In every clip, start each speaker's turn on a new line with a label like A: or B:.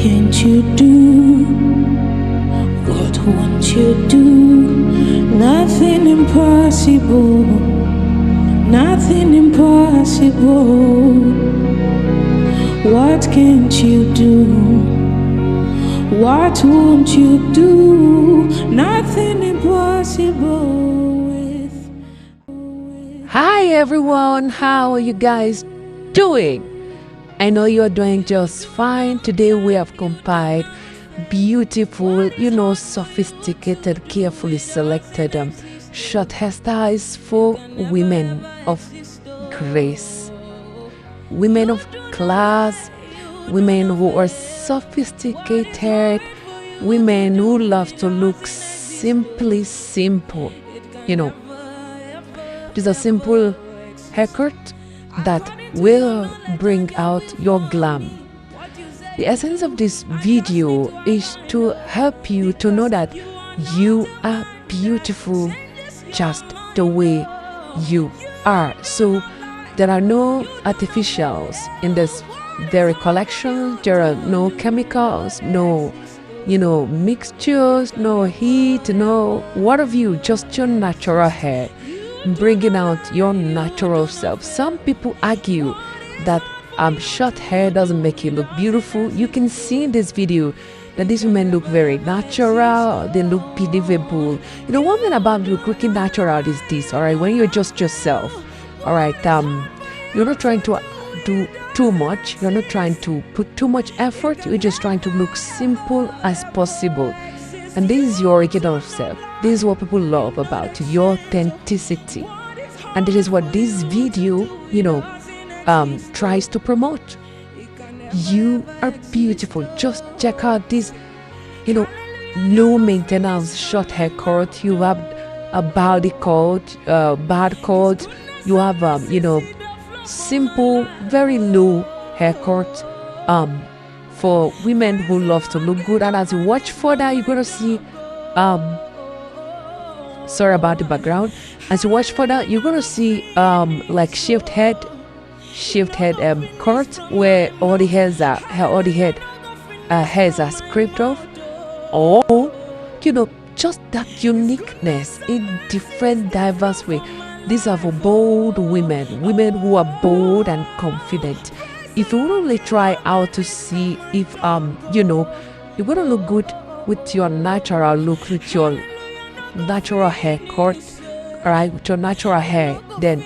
A: can't you do? What won't you do? Nothing impossible. Nothing impossible. What can't you do? What won't you do? Nothing impossible with.
B: Hi everyone, how are you guys doing? I know you're doing just fine. Today we have compiled beautiful, sophisticated, carefully selected short hairstyles for women of grace, women of class, women who are sophisticated, women who love to look simply simple. This is a simple haircut that will bring out your glam. The essence of this video is to help you to know that you are beautiful just the way you are. So there are no artificials in this very collection. There are no chemicals, no mixtures, no heat, no what have you, just your natural hair, bringing out your natural self. Some people argue that short hair doesn't make you look beautiful. You can see in this video that these women look very natural, they look believable. One thing about looking natural is this, all right, when you're just yourself, all right, you're not trying to do too much, you're not trying to put too much effort, you're just trying to look simple as possible. And this is your original self. This is what people love about you, your authenticity. And this is what this video, tries to promote. You are beautiful. Just check out this, low maintenance short haircut. You have a bad cut. You have, simple, very low haircut for women who love to look good. And as you watch further, you're going to see, sorry about the background. As you watch further, you're going to see like shaved head cut where all the hairs are scraped off, or just that uniqueness in different diverse way. These are for bold women who are bold and confident. If you only try out to see if you're gonna look good with your natural look, with your natural haircut, all right, with your natural hair, then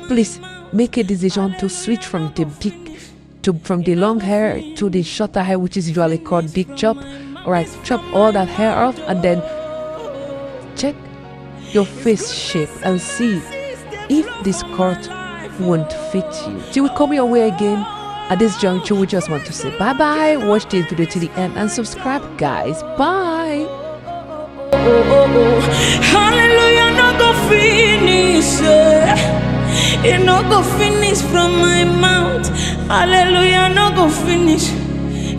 B: please make a decision to switch from the long hair to the shorter hair, which is usually called big chop. All right, chop all that hair off and then check your face shape and see if this cut won't fit you. Till we come your way again, at this juncture, we just want to say bye bye. Watch this video till the end and subscribe, guys. Bye.
A: Hallelujah, no go finish. It no go finish from my mouth. Hallelujah, no go finish.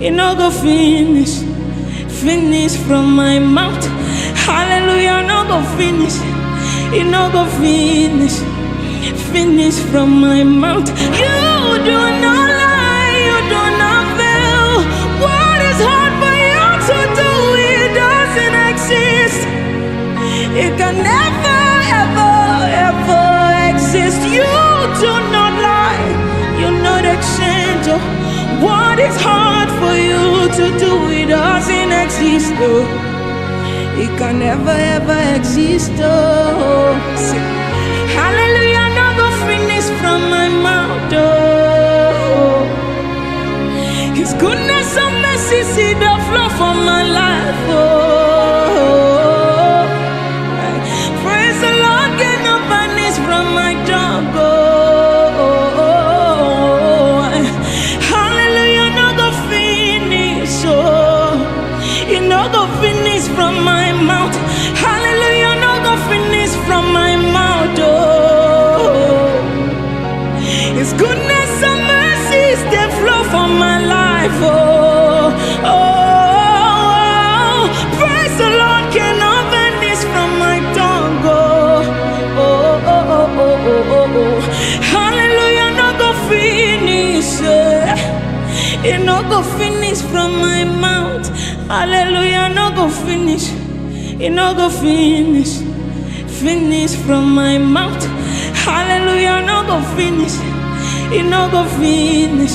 A: It no go finish. Finish from my mouth. Hallelujah, no go finish. It no go finish. Finish from my mouth. You do not lie. You do not fail. What is hard for you to do? It doesn't exist. It can never, ever, ever exist. You do not lie. You not exchange. What is hard for you to do? It doesn't exist. It can never, ever exist. Hallelujah, no go finish from my mouth. His goodness and mercy see the flow from my life. Praise the Lord, get no vanish from my dog. Hallelujah, no go finish. You no go finish from my mouth. Hallelujah, no go finish from my mouth. His goodness and mercies they flow from my life. no go finish from my mouth. Hallelujah, no go finish. It no go finish. Finish from my mouth. Hallelujah, no go finish. It no go finish.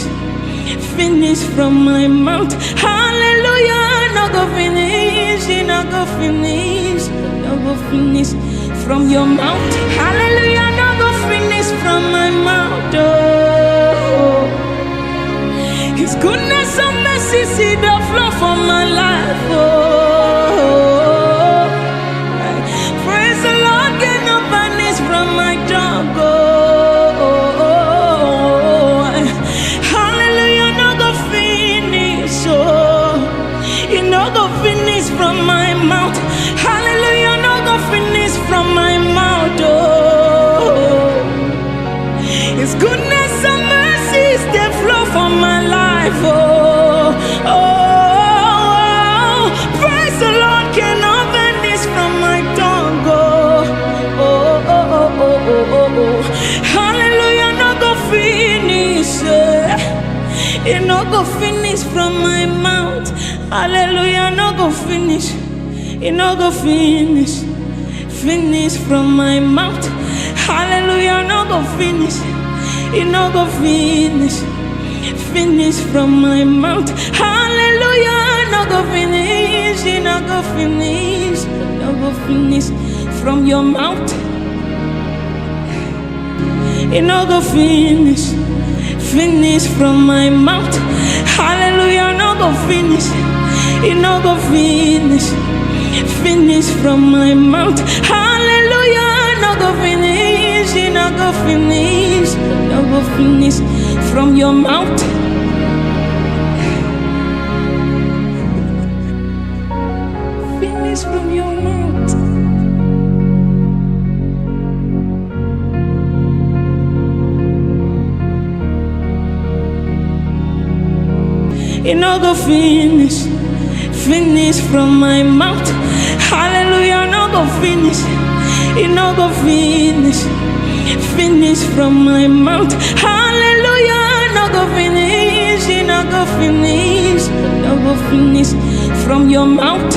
A: Finish from my mouth. Hallelujah, no go finish. It no go finish. No go finish from your mouth. Hallelujah, no go finish from my mouth. Oh, His goodness and mercy see the flow from my life. Oh, praise the Lord, get no vanish from my tongue. Oh, hallelujah, no go finish. Oh, it no go finish from my mouth. Hallelujah, no go finish from my mouth. Oh, His goodness and mercies they flow from my life. Oh, oh, praise the Lord, cannot vanish from my tongue. Oh, oh, oh, oh, oh, oh, oh. Hallelujah, no go finish. It no go finish from my mouth. Hallelujah, no go finish. It no go finish. Finish from my mouth. Hallelujah, no go finish. It no go finish. Finish from my mouth. Hallelujah, no go finish. It no go finish. No go finish from your mouth. It no go finish. Finish from my mouth. Hallelujah, no go finish. It no go finish. Finish from my mouth. Hallelujah, no go finish. It no go finish. No go finish from your mouth. Finish from your mouth. It no go finish. Finish from my mouth. Hallelujah, no go finish. It no go finish. Finish from my mouth. Hallelujah, no go finish. It no go finish. No go finish from your mouth.